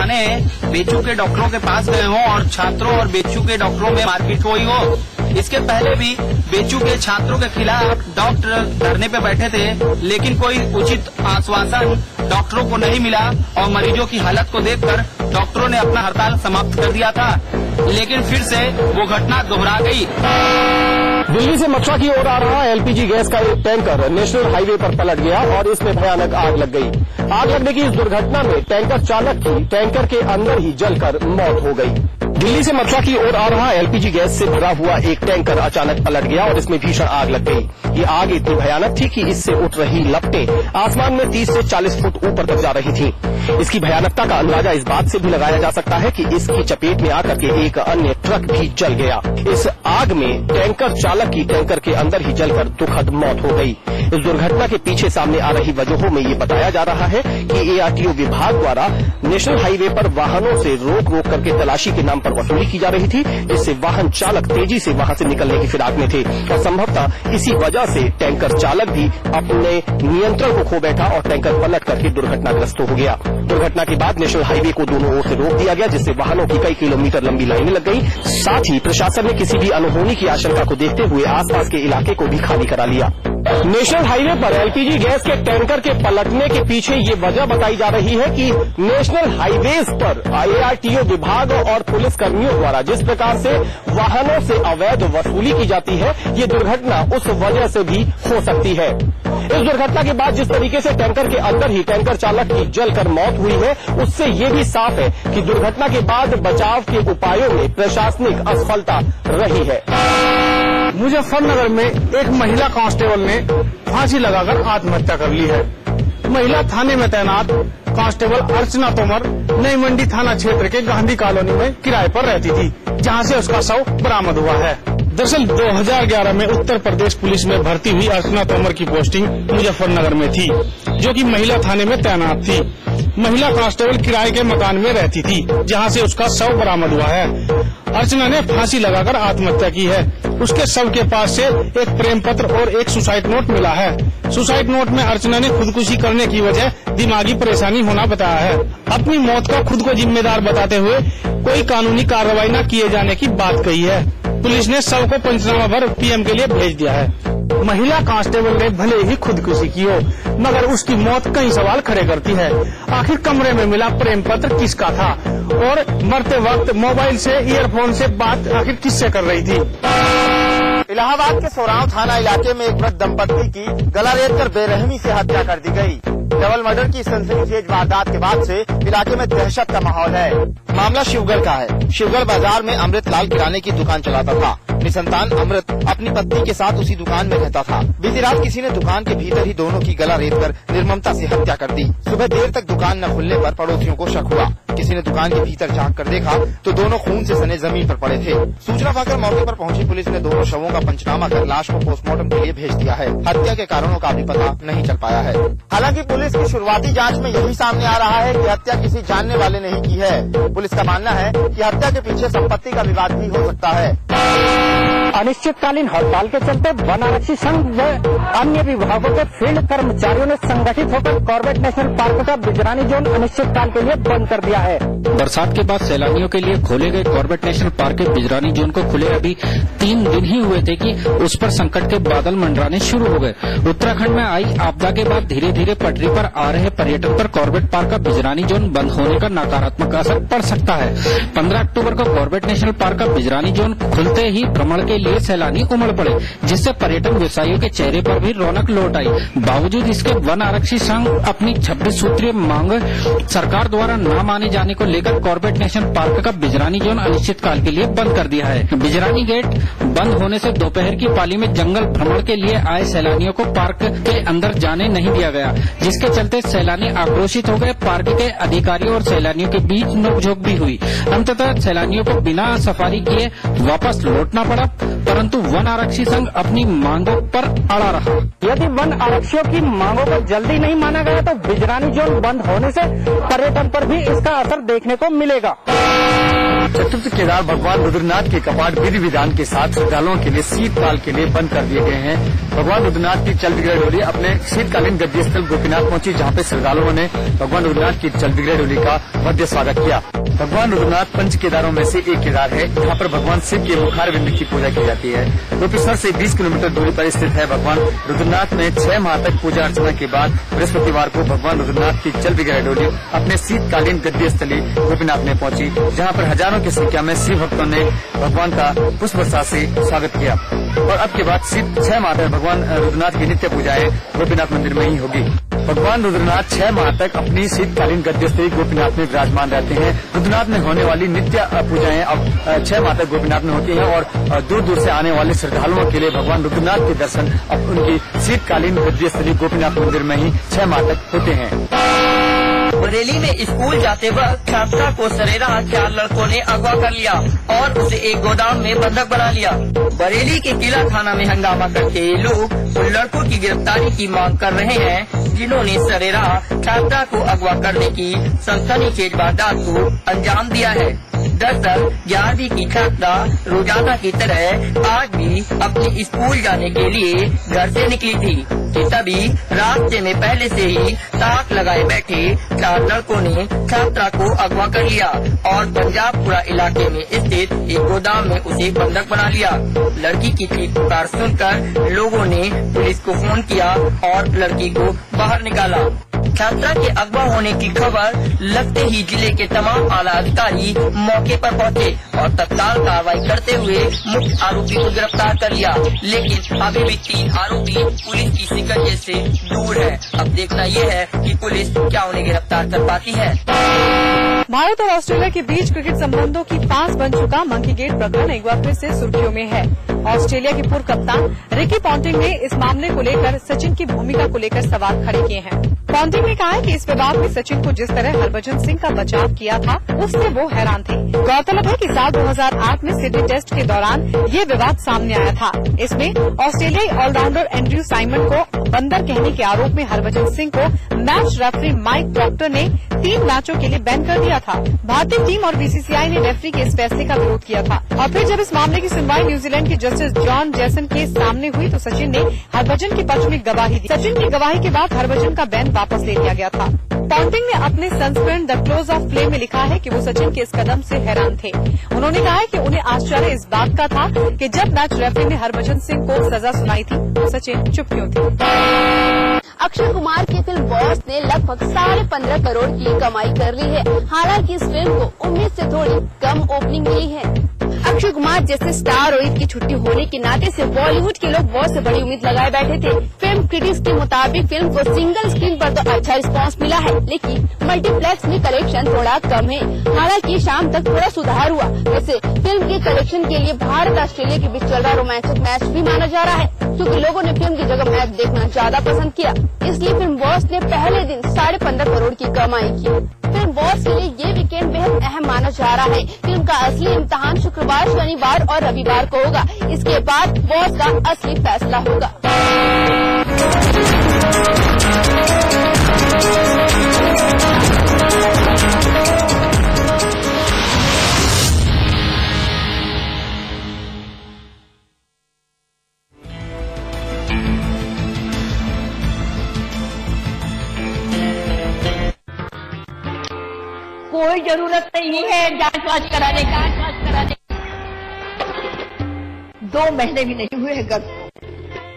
थाने बेचू के डॉक्टरों के पास गए हों और छात्रों और बेचू के डॉक्टरों में मारपीट हुई हो। इसके पहले भी बेचू के छात्रों के खिलाफ डॉक्टर धरने पे बैठे थे, लेकिन कोई उचित आश्वासन डॉक्टरों को नहीं मिला और मरीजों की हालत को देखकर डॉक्टरों ने अपना हड़ताल समाप्त कर दिया था। लेकिन फिर से वो घटना दोहरा गई। दिल्ली से मथुरा की ओर आ रहा एलपीजी गैस का एक टैंकर नेशनल हाईवे पर पलट गया और इसमें भयानक आग लग गई। आग लगने की इस दुर्घटना में टैंकर चालक की टैंकर के अंदर ही जलकर मौत हो गई। दिल्ली से मथुरा की ओर आ रहा एलपीजी गैस से भरा हुआ एक टैंकर अचानक पलट गया और इसमें भीषण आग लग गई। ये आग इतनी भयानक थी कि इससे उठ रही लपटें आसमान में 30 से 40 फुट ऊपर तक जा रही थीं। इसकी भयानकता का अंदाजा इस बात से भी लगाया जा सकता है कि इसकी चपेट में आकर के एक अन्य ट्रक भी जल गया। इस आग में टैंकर चालक की टैंकर के अंदर ही जलकर दुखद मौत हो गई। इस दुर्घटना के पीछे सामने आ रही वजहों में ये बताया जा रहा है कि एआरटीओ विभाग द्वारा नेशनल हाईवे पर वाहनों से रोक करके तलाशी के नाम पर वसूली की जा रही थी, जिससे वाहन चालक तेजी से वहां से निकलने की फिराक में थे और संभवतः इसी वजह से टैंकर चालक भी अपने नियंत्रण को खो बैठा और टैंकर पलट करके दुर्घटनाग्रस्त हो गया। दुर्घटना के बाद नेशनल हाईवे को दोनों ओर से रोक दिया गया, जिससे वाहनों की कई किलोमीटर लंबी लाइनें लग गई। साथ ही प्रशासन ने किसी भी अनहोनी की आशंका को देखते हुए आसपास के इलाके को भी खाली करा लिया। नेशनल हाईवे पर एलपीजी गैस के टैंकर के पलटने के पीछे ये वजह बताई जा रही है कि नेशनल हाईवेज पर एआरटीओ विभाग और पुलिस कर्मियों द्वारा जिस प्रकार से वाहनों से अवैध वसूली की जाती है, ये दुर्घटना उस वजह से भी हो सकती है। इस दुर्घटना के बाद जिस तरीके से टैंकर के अंदर ही टैंकर चालक की जलकर मौत हुई है, उससे ये भी साफ है कि दुर्घटना के बाद बचाव के उपायों में प्रशासनिक असफलता रही है। मुजफ्फरनगर में एक महिला कांस्टेबल ने फांसी लगाकर आत्महत्या कर ली है। महिला थाने में तैनात कांस्टेबल अर्चना तोमर नई मंडी थाना क्षेत्र के गांधी कॉलोनी में किराए पर रहती थी, जहां से उसका शव बरामद हुआ है। दरअसल 2011 में उत्तर प्रदेश पुलिस में भर्ती हुई अर्चना तोमर की पोस्टिंग मुजफ्फरनगर में थी, जो कि महिला थाने में तैनात थी। महिला कांस्टेबल किराए के मकान में रहती थी, जहां से उसका शव बरामद हुआ है। अर्चना ने फांसी लगाकर आत्महत्या की है। उसके शव के पास से एक प्रेम पत्र और एक सुसाइड नोट मिला है। सुसाइड नोट में अर्चना ने खुदकुशी करने की वजह दिमागी परेशानी होना बताया है। अपनी मौत का खुद को जिम्मेदार बताते हुए कोई कानूनी कार्रवाई न किए जाने की बात कही है। पुलिस ने शव को पंचनामा भर पीएम के लिए भेज दिया है। महिला कांस्टेबल ने भले ही खुदकुशी की हो, मगर उसकी मौत कई सवाल खड़े करती है। आखिर कमरे में मिला प्रेम पत्र किसका था और मरते वक्त मोबाइल से ईयरफोन से बात आखिर किससे कर रही थी। इलाहाबाद के सोराव थाना इलाके में एक वृद्ध दंपत्ति की गला रेतकर बेरहमी से हत्या कर दी गई। डबल मर्डर की सनसनीखेज वारदात के बाद से इलाके में दहशत का माहौल है। मामला शिवगढ़ का है। शिवगढ़ बाजार में अमृतलाल किराने की दुकान चलाता था। निसंतान अमृत अपनी पत्नी के साथ उसी दुकान में रहता था। बीती रात किसी ने दुकान के भीतर ही दोनों की गला रेतकर निर्ममता से हत्या कर दी। सुबह देर तक दुकान न खुलने पर पड़ोसियों को शक हुआ। किसी ने दुकान के भीतर झांक कर देखा तो दोनों खून से सने जमीन पर पड़े थे। सूचना पाकर मौके पर पहुंची पुलिस ने दोनों शवों का पंचनामा कर लाश को पोस्टमार्टम के लिए भेज दिया है। हत्या के कारणों का भी पता नहीं चल पाया है। हालांकि पुलिस की शुरुआती जांच में यही सामने आ रहा है कि हत्या किसी जानने वाले ने ही की है। पुलिस का मानना है कि हत्या के पीछे संपत्ति का विवाद भी हो सकता है। अनिश्चितकालीन हड़ताल के चलते वन आरक्षी संघ व अन्य विभागों के फील्ड कर्मचारियों ने संगठित होकर कॉर्बेट नेशनल पार्क का बिजरानी जोन अनिश्चितकाल के लिए बंद कर दिया है। बरसात के बाद सैलानियों के लिए खोले गए कॉर्बेट नेशनल पार्क के बिजरानी जोन को खुले अभी 3 दिन ही हुए थे कि उस पर संकट के बादल मंडराने शुरू हो गए। उत्तराखंड में आई आपदा के बाद धीरे धीरे पटरी पर आ रहे पर्यटन पर कॉर्बेट पार्क का बिजरानी जोन बंद होने का नकारात्मक असर पड़ सकता है। 15 अक्टूबर को कॉर्बेट नेशनल पार्क का बिजरानी जोन खुलते ही भ्रमण के लिए सैलानी उमड़ पड़े, जिससे पर्यटन व्यवसायियों के चेहरे पर भी रौनक लौट आई। बावजूद इसके वन आरक्षी संघ अपनी 26 सूत्रीय मांग सरकार द्वारा न माने जाने को लेकर कॉर्बेट नेशनल पार्क का बिजरानी जोन अनिश्चितकाल के लिए बंद कर दिया है। बिजरानी गेट बंद होने से दोपहर की पाली में जंगल भ्रमण के लिए आए सैलानियों को पार्क के अंदर जाने नहीं दिया गया, जिसके चलते सैलानी आक्रोशित हो गए। पार्क के अधिकारियों और सैलानियों के बीच नोकझोंक भी हुई। अंततः सैलानियों को बिना सफारी किए वापस लौटना पड़ा, परंतु वन आरक्षी संघ अपनी मांगों पर अड़ा रहा। यदि वन आरक्षियों की मांगों को जल्दी नहीं माना गया तो बिजरानी जोन बंद होने से पर्यटन पर भी इसका असर देखने को मिलेगा। चतुर्थ केदार भगवान रुद्रनाथ के कपाट विधि विधान के साथ श्रद्धालुओं के लिए शीतकाल के लिए बंद कर दिए गए हैं। भगवान रुद्रनाथ की चल बिगड़ डोली अपने शीतकालीन गद्दी स्थल गोपीनाथ पहुंची, जहां पे श्रद्धालुओं ने भगवान रुद्रनाथ की चल बिगड़ डोली का भव्य स्वागत किया। भगवान रुद्रनाथ पंच केदारों में से एक केदार है, जहां पर भगवान शिव के मुखार बिंदु की पूजा की जाती है। गोपेश्वर से 20 किलोमीटर दूरी पर स्थित है। भगवान रुद्रनाथ में 6 माह तक पूजा अर्चना के बाद बृहस्पतिवार को भगवान रुद्रनाथ की चल बिगड़ डोली अपने शीतकालीन गद्दी स्थली गोपीनाथ में पहुंची, जहां पर हजारों की संख्या में शिव भक्तों ने भगवान का पुष्प वर्षा से स्वागत किया। और अब के बाद 6 माह तक भगवान रुद्रनाथ की नित्य पूजाएं गोपीनाथ मंदिर में ही होगी। भगवान रुद्रनाथ 6 माह तक अपनी शीतकालीन गद्दी स्थली गोपीनाथ में विराजमान रहते हैं। रुद्रनाथ में होने वाली नित्य पूजाएं अब 6 माह तक गोपीनाथ में होती हैं और दूर दूर से आने वाले श्रद्धालुओं के लिए भगवान रुद्रनाथ के दर्शन अब उनकी शीतकालीन गद्दी स्थली गोपीनाथ मंदिर में ही 6 माह तक होते हैं। बरेली में स्कूल जाते वक्त छात्रा को सरेरा 4 लड़कों ने अगवा कर लिया और उसे एक गोदाम में बंधक बना लिया। बरेली के किला थाना में हंगामा करके लोग उन लड़कों की गिरफ्तारी की मांग कर रहे हैं, जिन्होंने सरेरा छात्रा को अगवा करने की सनसनीखेज वारदात को अंजाम दिया है। दरअसल 11वीं की छात्रा रोजाना की तरह आज भी अपने स्कूल जाने के लिए घर से निकली थी कि तभी रास्ते में पहले से ही ताक लगाए बैठे 4 लड़कों ने छात्रा को अगवा कर लिया और पंजाबपुरा इलाके में स्थित एक गोदाम में उसे बंधक बना लिया। लड़की की चीख पुकार सुनकर लोगों ने पुलिस को फोन किया और लड़की को बाहर निकाला। छात्रा के अगवा होने की खबर लगते ही जिले के तमाम आला अधिकारी मौके पर पहुंचे और तत्काल कार्रवाई करते हुए मुख्य आरोपी को गिरफ्तार कर लिया, लेकिन अभी भी 3 आरोपी पुलिस की सिकंजे से दूर है। अब देखना ये है कि पुलिस क्या उन्हें गिरफ्तार कर पाती है। भारत और ऑस्ट्रेलिया के बीच क्रिकेट संबंधों की फांस बन चुका मंकी गेट प्रकरण एक बार फिर से सुर्खियों में है। ऑस्ट्रेलिया के पूर्व कप्तान रिकी पॉन्टिंग ने इस मामले को लेकर सचिन की भूमिका को लेकर सवाल खड़े किए हैं। पॉन्टिंग ने कहा है कि इस विवाद में सचिन को जिस तरह हरभजन सिंह का बचाव किया था उससे वो हैरान थे। गौरतलब है कि साल 2008 में सिडनी टेस्ट के दौरान ये विवाद सामने आया था। इसमें ऑस्ट्रेलियाई ऑलराउंडर एंड्रयू साइमन को बंदर कहने के आरोप में हरभजन सिंह को मैच रेफरी माइक प्रॉक्टर ने 3 मैचों के लिए बैन कर दिया था। भारतीय टीम और बीसीसीआई ने रेफरी के इस फैसले का विरोध किया था और फिर जब इस मामले की सुनवाई न्यूजीलैंड के जस्टिस जॉन जेसन के सामने हुई तो सचिन ने हरभजन के पक्ष में गवाही दी। सचिन की गवाही के बाद हरभजन का बैन वापस ले लिया गया था। पॉन्टिंग ने अपने संस्करण द क्लोज ऑफ प्ले में लिखा है कि वो सचिन के इस कदम से हैरान थे। उन्होंने कहा है कि उन्हें आश्चर्य इस बात का था कि जब मैच रेफरी ने हरभजन सिंह को सजा सुनाई थी तो सचिन चुप क्यों थे। अक्षय कुमार की फिल्म बॉस ने लगभग 15.5 करोड़ की कमाई कर ली है। हालांकि इस फिल्म को उम्मीद से थोड़ी कम ओपनिंग मिली है। अक्षय कुमार जैसे स्टार और ईद की छुट्टी होने के नाते से बॉलीवुड के लोग बॉस से बड़ी उम्मीद लगाए बैठे थे। फिल्म क्रिटिक्स के मुताबिक फिल्म को सिंगल स्क्रीन पर तो अच्छा रिस्पांस मिला है, लेकिन मल्टीप्लेक्स में कलेक्शन थोड़ा कम है। हालांकि शाम तक थोड़ा सुधार हुआ। वैसे फिल्म के कलेक्शन के लिए भारत ऑस्ट्रेलिया के बीच चल रहा रोमांचक मैच भी माना जा रहा है, क्योंकि लोगों ने फिल्म की जगह मैच देखना ज्यादा पसंद किया। इसलिए फिल्म बॉस ने पहले दिन 15.5 करोड़ की कमाई की। फिल्म बॉस के लिए ये वीकेंड बेहद अहम माना जा रहा है। फिल्म का असली इम्तिहान शुक्रवार, शनिवार और रविवार को होगा। इसके बाद बॉस का असली फैसला होगा। कोई जरूरत नहीं है जांच वाच कराने का। 2 महीने भी नहीं हुए घर,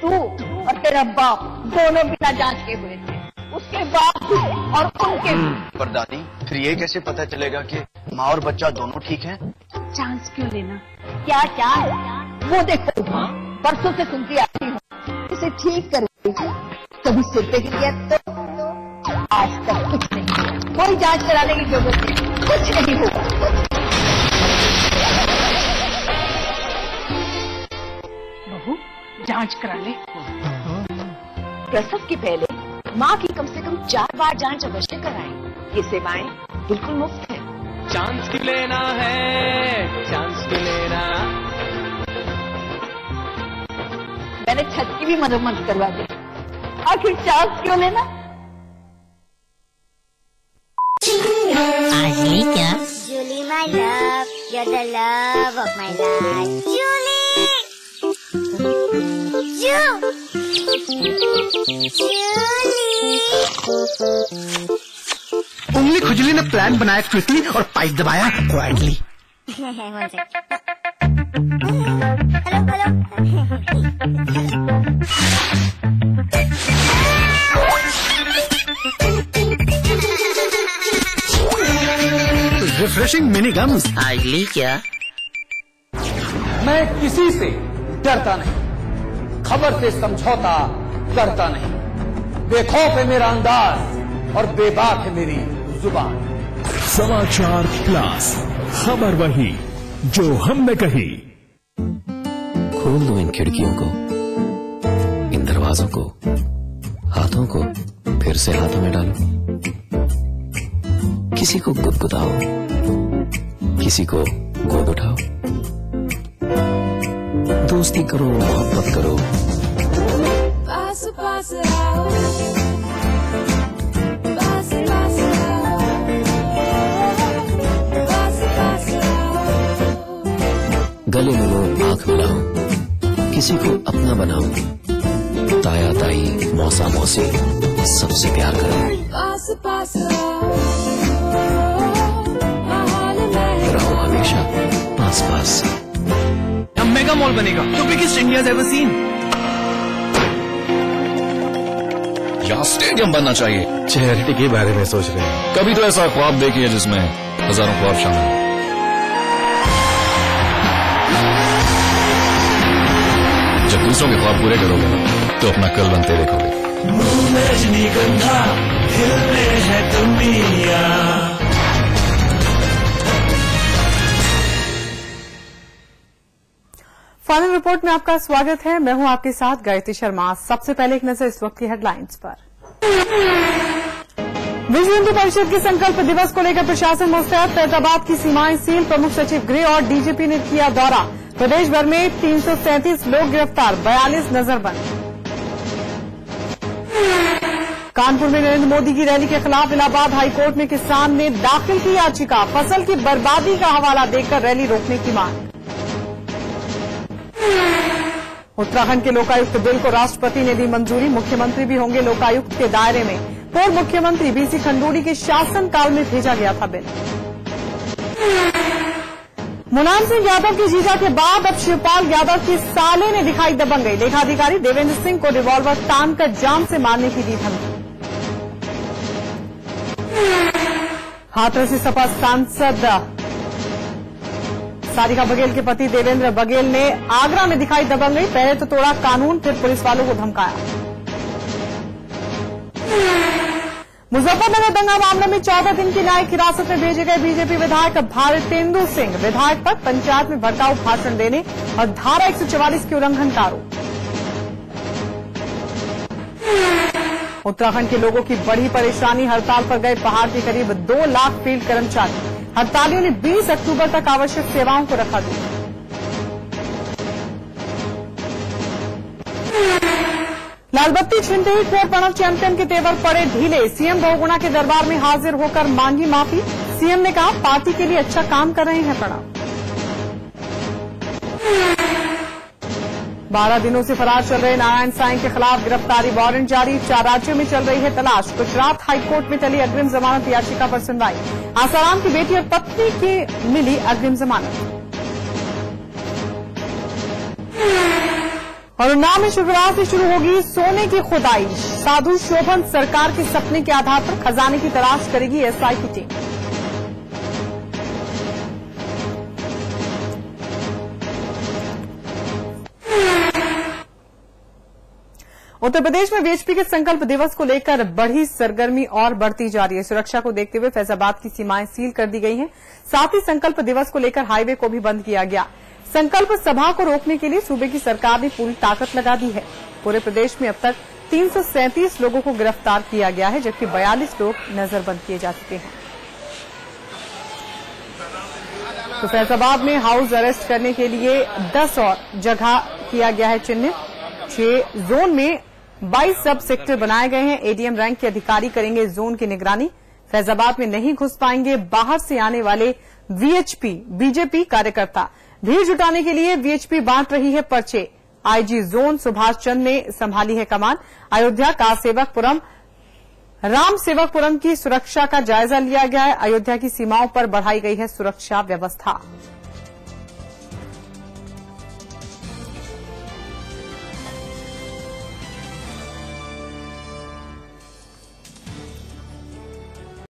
तू और तेरा बाप दोनों बिना जांच के हुए थे। उसके बाप और उनके पर दादी, फिर ये कैसे पता चलेगा कि माँ और बच्चा दोनों ठीक हैं? चांस क्यों लेना? क्या चांस? वो देखो परसों से सुनती आती हूँ, इसे ठीक करूंगी। कभी सिर पे गिर गया तो आज तक कुछ नहीं। कोई जांच कराने की जरूरत नहीं, कुछ नहीं होगा। बहू जांच करा ले। प्रसव के पहले माँ की कम से कम 4 बार जांच अवश्य कराएं। ये सेवाएं बिल्कुल मुफ्त है। चांस क्यों लेना है, चांस क्यों लेना, मैंने छत की भी मरम्मत करवा दी। आखिर चार्ज क्यों लेना? आजली क्या? Julie, my love, you're the love of my life. Julie, उंगली खुजली ने प्लान बनाया क्विकली और पाइप दबाया क्वाइटली। Refreshing mini gums. आजली क्या? मैं किसी से डरता नहीं, खबर से समझौता करता नहीं। बेखौफ है मेरा अंदाज और बेबाक है मेरी जुबान। समाचार प्लस, खबर वही जो हमने कही। खोल दो इन खिड़कियों को, इन दरवाजों को, हाथों को फिर से हाथों में डालो। किसी को गुदगुदाओ, किसी को गोद उठाओ। दोस्ती करो, मोहब्बत करो। पास पास आओ, पास पास आओ, पास पास आओ। गले मिलो, आंख मिलाओ, किसी को अपना बनाओ। ताया ताई, मौसा मौसी, सबसे प्यार करो। पास पास आओ, रहो हमेशा पास पास। मेगा मॉल बनेगा, तो बिगेस्ट इंडियाज एवर सीन। यहाँ स्टेडियम बनना चाहिए। चैरिटी के बारे में सोच रहे हैं? कभी तो ऐसा ख्वाब देखिए जिसमें हजारों ख्वाब शामिल हैं। जब दूसरों के ख्वाब पूरे करोगे तो अपना कल बनते देखोगे। मुंह में रजनीगंधा, दिल में है दुनिया। फाइनल रिपोर्ट में आपका स्वागत है। मैं हूं आपके साथ गायत्री शर्मा। सबसे पहले एक नजर इस वक्त की हेडलाइंस पर। विश्व हिंदू परिषद के संकल्प दिवस को लेकर प्रशासन मुस्तैद। फैजाबाद की सीमाएं सील। प्रमुख सचिव गृह और डीजीपी ने किया दौरा। प्रदेश भर में 337 लोग गिरफ्तार, 42 नजरबंद। कानपुर में नरेंद्र मोदी की रैली के खिलाफ इलाहाबाद हाईकोर्ट में किसान ने दाखिल की याचिका। फसल की बर्बादी का हवाला देकर रैली रोकने की मांग। उत्तराखंड के लोकायुक्त बिल को राष्ट्रपति ने दी मंजूरी। मुख्यमंत्री भी होंगे लोकायुक्त के दायरे में। पूर्व मुख्यमंत्री बीसी खंडूड़ी के शासनकाल में भेजा गया था बिल। मुलायम सिंह यादव की जीजा के बाद अब शिवपाल यादव की साले ने दिखाई दबंगई। लेखाधिकारी देवेंद्र सिंह को रिवॉल्वर तानकर जान से मारने की दी धमकी। हाथरस से सपा सांसद सारिका बघेल के पति देवेंद्र बघेल ने आगरा में दिखाई दबंगई। पहले तो तोड़ा कानून, फिर पुलिस वालों को धमकाया। मुजफ्फरनगर दंगा मामले में 14 दिन की न्यायिक हिरासत में भेजे गए बीजेपी विधायक भारतेंदु सिंह। विधायक पर पंचायत में भड़काऊ भाषण देने और धारा 144 के उल्लंघन का आरोप। उत्तराखंड के लोगों की बड़ी परेशानी। हड़ताल पर गए पहाड़ के करीब 2 लाख फील्ड कर्मचारी। हड़तालियों ने 20 अक्टूबर तक आवश्यक सेवाओं को रखा दिया। लालबत्ती छीनते ही खेल प्रणव चैंपियन के तेवर पड़े ढीले। सीएम बहुगुणा के दरबार में हाजिर होकर मांगी माफी। सीएम ने कहा पार्टी के लिए अच्छा काम कर रहे हैं प्रणव। 12 दिनों से फरार चल रहे नारायण साईं के खिलाफ गिरफ्तारी वारंट जारी। 4 राज्यों में चल रही है तलाश। गुजरात हाईकोर्ट में चली अग्रिम जमानत याचिका पर सुनवाई। आसाराम की बेटी और पत्नी की मिली अग्रिम जमानत। और उन्नाव में शुक्रवार से शुरू होगी सोने की खुदाई। साधु शोभन सरकार के सपने के आधार पर खजाने की तलाश करेगी एसआई की टीम। उत्तर प्रदेश में बीएचपी के संकल्प दिवस को लेकर बढ़ी सरगर्मी और बढ़ती जा रही है। सुरक्षा को देखते हुए फैजाबाद की सीमाएं सील कर दी गई हैं। साथ ही संकल्प दिवस को लेकर हाईवे को भी बंद किया गया। संकल्प सभा को रोकने के लिए सूबे की सरकार ने पूरी ताकत लगा दी है। पूरे प्रदेश में अब तक 337 लोगों को गिरफ्तार किया गया है, जबकि 42 लोग नजरबंद किए जा चुके हैं। तो फैजाबाद में हाउस अरेस्ट करने के लिए 10 और जगह किया गया है चिन्हित। 6 जोन में 22 सब सेक्टर बनाए गए हैं। एडीएम रैंक के अधिकारी करेंगे जोन की निगरानी। फैजाबाद में नहीं घुस पाएंगे बाहर से आने वाले वीएचपी बीजेपी कार्यकर्ता। भीड़ जुटाने के लिए वीएचपी बांट रही है पर्चे। आईजी जोन सुभाष चंद ने संभाली है कमान। अयोध्या कासेवकपुरम राम सेवकपुरम की सुरक्षा का जायजा लिया गया है। अयोध्या की सीमाओं पर बढ़ाई गई है सुरक्षा व्यवस्था।